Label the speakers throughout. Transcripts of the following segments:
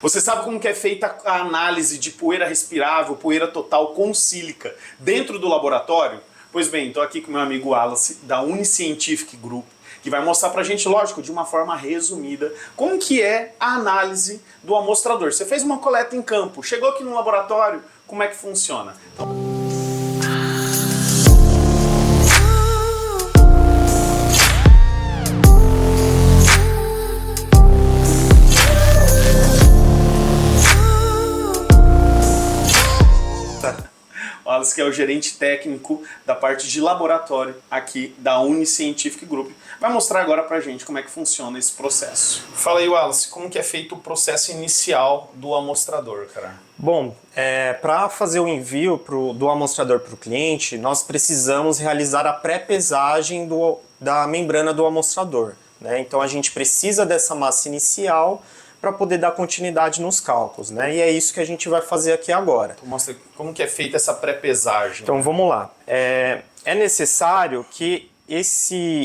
Speaker 1: Você sabe como que é feita a análise de poeira respirável, poeira total com sílica dentro do laboratório? Pois bem, estou aqui com meu amigo Wallace, da Uniscientific Group, que vai mostrar pra gente, lógico, de uma forma resumida, como que é a análise do amostrador. Você fez uma coleta em campo, chegou aqui no laboratório, como é que funciona? Então, Wallace, que é o gerente técnico da parte de laboratório aqui da Uniscientific Group, vai mostrar agora pra gente como é que funciona esse processo. Fala aí, Wallace, como que é feito o processo inicial do amostrador, cara?
Speaker 2: Bom, para fazer o envio do amostrador para o cliente, nós precisamos realizar a pré-pesagem da membrana do amostrador, né? Então a gente precisa dessa massa inicial para poder dar continuidade nos cálculos, né? E é isso que a gente vai fazer aqui agora.
Speaker 1: Então, mostra como que é feita essa pré-pesagem.
Speaker 2: Então vamos lá. É necessário que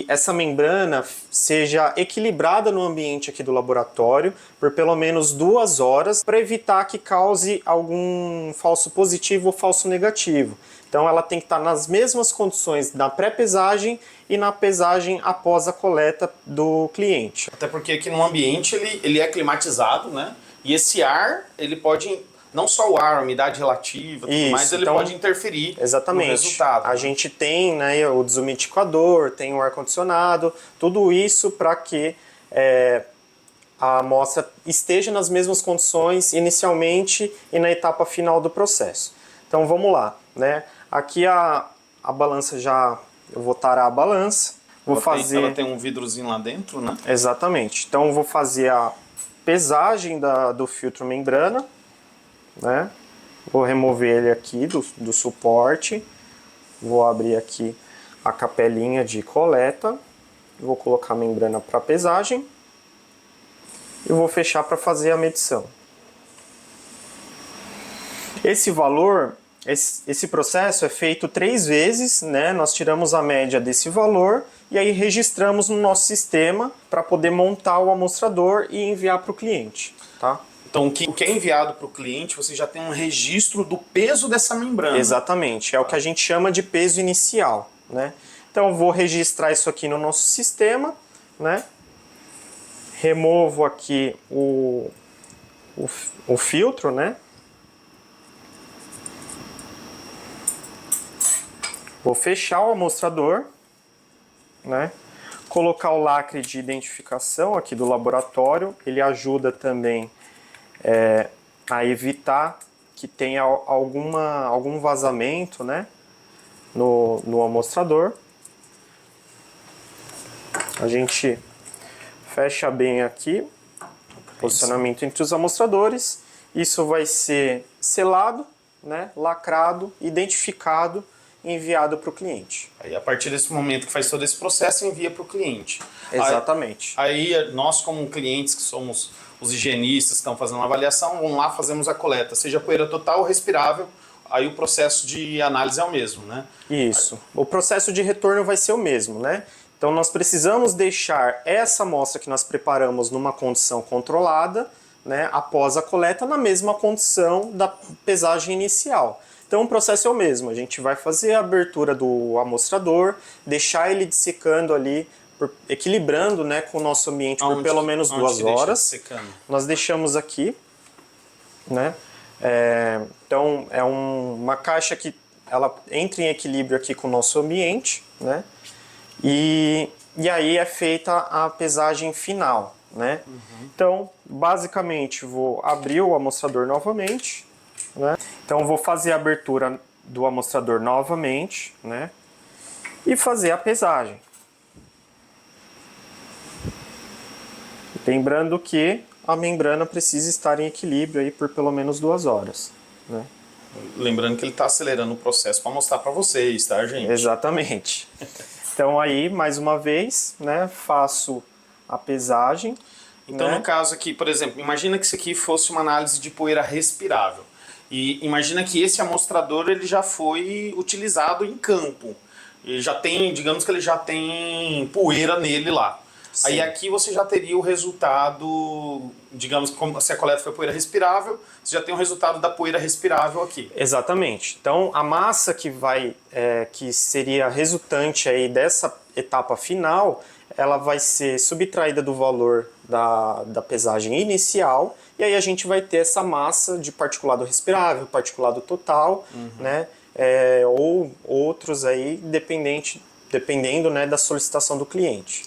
Speaker 2: essa membrana seja equilibrada no ambiente aqui do laboratório por pelo menos 2 horas para evitar que cause algum falso positivo ou falso negativo. Então ela tem que estar nas mesmas condições na pré-pesagem e na pesagem após a coleta do cliente.
Speaker 1: Até porque aqui no ambiente ele é climatizado, né? E esse ar, ele pode, não só o ar, a umidade relativa, tudo mais, ele
Speaker 2: então,
Speaker 1: pode interferir
Speaker 2: exatamente.
Speaker 1: no resultado.
Speaker 2: A gente tem, né, o desumidificador, tem o ar-condicionado, tudo isso para que a amostra esteja nas mesmas condições inicialmente e na etapa final do processo. Então vamos lá, né? Aqui a balança eu vou tarar a balança.
Speaker 1: Ela tem um vidrozinho lá dentro, né?
Speaker 2: Exatamente. Então eu vou fazer a pesagem do filtro membrana, né? Vou remover ele aqui do suporte. Vou abrir aqui a capelinha de coleta. Vou colocar a membrana para pesagem. E vou fechar para fazer a medição. Esse valor, esse processo é feito 3 vezes, né? Nós tiramos a média desse valor e aí registramos no nosso sistema para poder montar o amostrador e enviar para o cliente, tá?
Speaker 1: Então, o que é enviado para o cliente, você já tem um registro do peso dessa membrana.
Speaker 2: Exatamente, é o que a gente chama de peso inicial, né? Então, eu vou registrar isso aqui no nosso sistema, né? Removo aqui o filtro, né? Vou fechar o amostrador, né? Colocar o lacre de identificação aqui do laboratório, ele ajuda também a evitar que tenha algum vazamento, né, no amostrador. A gente fecha bem aqui o posicionamento entre os amostradores. Isso vai ser selado, né, lacrado, identificado e enviado para o cliente.
Speaker 1: Aí, a partir desse momento que faz todo esse processo, envia para o cliente.
Speaker 2: Exatamente.
Speaker 1: Aí nós, como clientes, que somos os higienistas que estão fazendo a avaliação, vamos lá, fazemos a coleta, seja poeira total ou respirável, aí o processo de análise é o mesmo, né?
Speaker 2: Isso. O processo de retorno vai ser o mesmo, né? Então nós precisamos deixar essa amostra que nós preparamos numa condição controlada, né, após a coleta, na mesma condição da pesagem inicial. Então o processo é o mesmo, a gente vai fazer a abertura do amostrador, deixar ele dessecando ali, equilibrando, né, com o nosso ambiente por pelo menos 2 horas. Nós deixamos aqui, né? Então é uma caixa que ela entra em equilíbrio aqui com o nosso ambiente, né? E aí é feita a pesagem final, né? Então basicamente vou abrir o amostrador novamente, né? Então vou fazer a abertura do amostrador novamente, né? E fazer a pesagem. Lembrando que a membrana precisa estar em equilíbrio aí por pelo menos 2 horas, né?
Speaker 1: Lembrando que ele está acelerando o processo para mostrar para vocês, tá, gente?
Speaker 2: Exatamente. Então aí, mais uma vez, né, faço a pesagem.
Speaker 1: Então,
Speaker 2: né?
Speaker 1: No caso aqui, por exemplo, imagina que isso aqui fosse uma análise de poeira respirável. E imagina que esse amostrador ele já foi utilizado em campo. Ele já tem, digamos que ele já tem poeira nele lá.
Speaker 2: Sim.
Speaker 1: Aí aqui você já teria o resultado, digamos, como se a coleta foi poeira respirável, você já tem o resultado da poeira respirável aqui.
Speaker 2: Exatamente. Então, a massa que seria resultante aí dessa etapa final, ela vai ser subtraída do valor da pesagem inicial, e aí a gente vai ter essa massa de particulado respirável, particulado total, né? Ou outros aí, dependendo, né, da solicitação do cliente.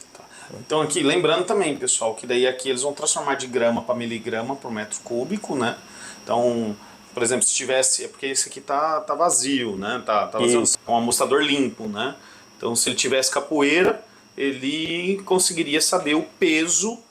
Speaker 1: Então aqui, lembrando também, pessoal, que daí aqui eles vão transformar de grama para miligrama por metro cúbico, né? Então, por exemplo, se tivesse, é porque esse aqui tá vazio, né? Tá vazio,
Speaker 2: Isso.
Speaker 1: é um amostrador limpo, né? Então, se ele tivesse capoeira, ele conseguiria saber o peso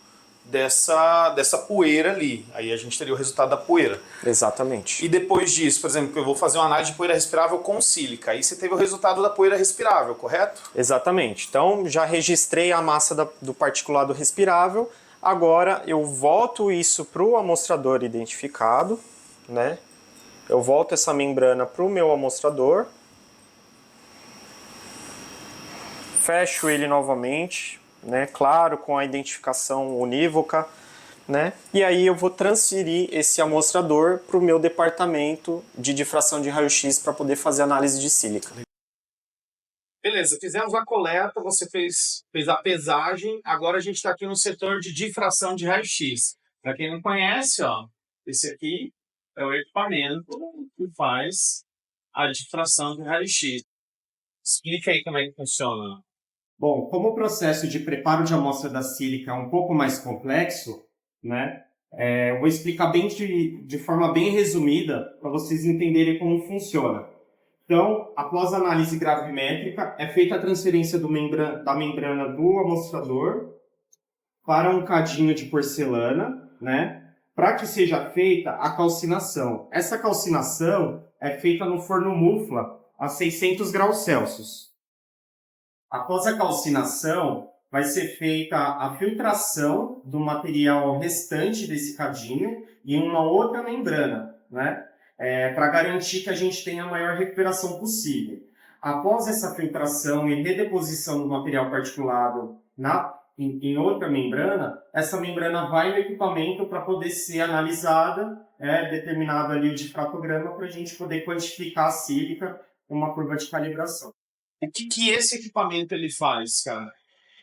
Speaker 1: dessa poeira ali. Aí a gente teria o resultado da poeira.
Speaker 2: Exatamente.
Speaker 1: E depois disso, por exemplo, eu vou fazer uma análise de poeira respirável com sílica. Aí você teve o resultado da poeira respirável, correto?
Speaker 2: Exatamente. Então, já registrei a massa do particulado respirável. Agora, eu volto isso para o amostrador identificado, né? Eu volto essa membrana para o meu amostrador. Fecho ele novamente, né? Claro, com a identificação unívoca, né? E aí eu vou transferir esse amostrador para o meu departamento de difração de raio-x para poder fazer análise de sílica.
Speaker 1: Beleza, fizemos a coleta, você fez a pesagem, agora a gente está aqui no setor de difração de raio-x. Para quem não conhece, ó, esse aqui é o equipamento que faz a difração de raio-x. Explica aí como é que funciona.
Speaker 2: Bom, como o processo de preparo de amostra da sílica é um pouco mais complexo, né? Eu vou explicar de forma bem resumida para vocês entenderem como funciona. Então, após a análise gravimétrica, é feita a transferência da membrana do amostrador para um cadinho de porcelana, né? Para que seja feita a calcinação. Essa calcinação é feita no forno mufla a 600 graus Celsius. Após a calcinação, vai ser feita a filtração do material restante desse cadinho em uma outra membrana, né? Para garantir que a gente tenha a maior recuperação possível. Após essa filtração e redeposição do material particulado em outra membrana, essa membrana vai no equipamento para poder ser analisada, determinado ali o difratograma, para a gente poder quantificar a sílica com uma curva de calibração.
Speaker 1: O que esse equipamento ele faz, cara?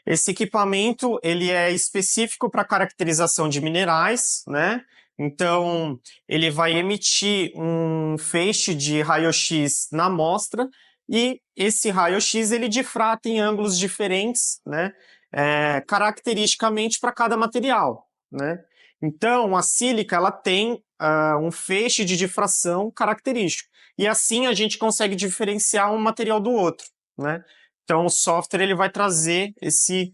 Speaker 2: Esse equipamento ele é específico para caracterização de minerais, né? Então, ele vai emitir um feixe de raio-x na amostra e esse raio-x ele difrata em ângulos diferentes, né? Caracteristicamente para cada material, né? Então, a sílica ela tem um feixe de difração característico e assim a gente consegue diferenciar um material do outro, né? Então, o software ele vai trazer esse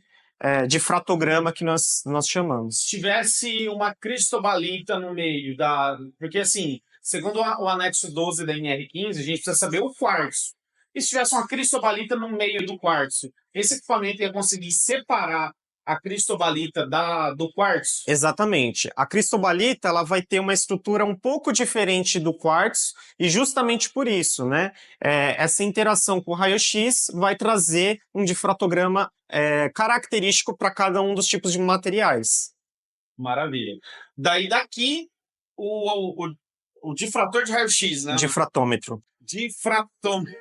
Speaker 2: difratograma que nós chamamos.
Speaker 1: Se tivesse uma cristobalita no meio da... Porque, assim, segundo o anexo 12 da NR15, a gente precisa saber o quartzo. E se tivesse uma cristobalita no meio do quartzo, esse equipamento ia conseguir separar a cristobalita do quartzo?
Speaker 2: Exatamente. A cristobalita ela vai ter uma estrutura um pouco diferente do quartzo e justamente por isso, né? Essa interação com o raio-x vai trazer um difratograma característico para cada um dos tipos de materiais.
Speaker 1: Maravilha. Daqui o difrator de raio-x, né?
Speaker 2: Difratômetro.
Speaker 1: Difratômetro.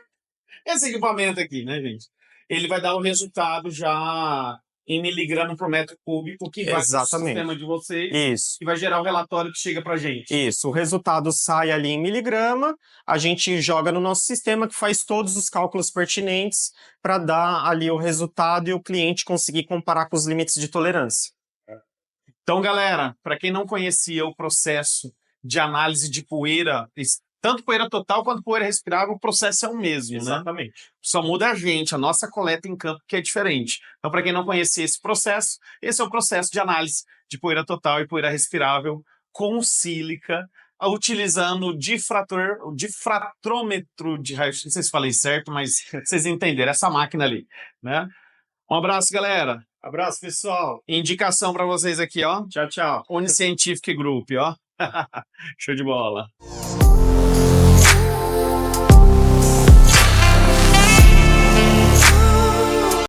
Speaker 1: Esse equipamento aqui, né, gente? Ele vai dar o resultado já em miligrama por metro cúbico, que vai para o sistema de vocês.
Speaker 2: Isso.
Speaker 1: E vai gerar o relatório que chega para gente.
Speaker 2: Isso. O resultado sai ali em miligrama, a gente joga no nosso sistema que faz todos os cálculos pertinentes para dar ali o resultado e o cliente conseguir comparar com os limites de tolerância.
Speaker 1: Então, galera, para quem não conhecia o processo de análise de poeira, tanto poeira total quanto poeira respirável, o processo é o mesmo,
Speaker 2: Exatamente.
Speaker 1: né? Só muda a nossa coleta em campo que é diferente. Então, para quem não conhecia esse processo, esse é o processo de análise de poeira total e poeira respirável com sílica, utilizando o difratrômetro de raio-x. Não sei se falei certo, mas vocês entenderam, essa máquina ali, né? Um abraço, galera.
Speaker 2: Abraço, pessoal.
Speaker 1: Indicação para vocês aqui, ó.
Speaker 2: Tchau, tchau.
Speaker 1: Uniscientific Group, ó. Show de bola.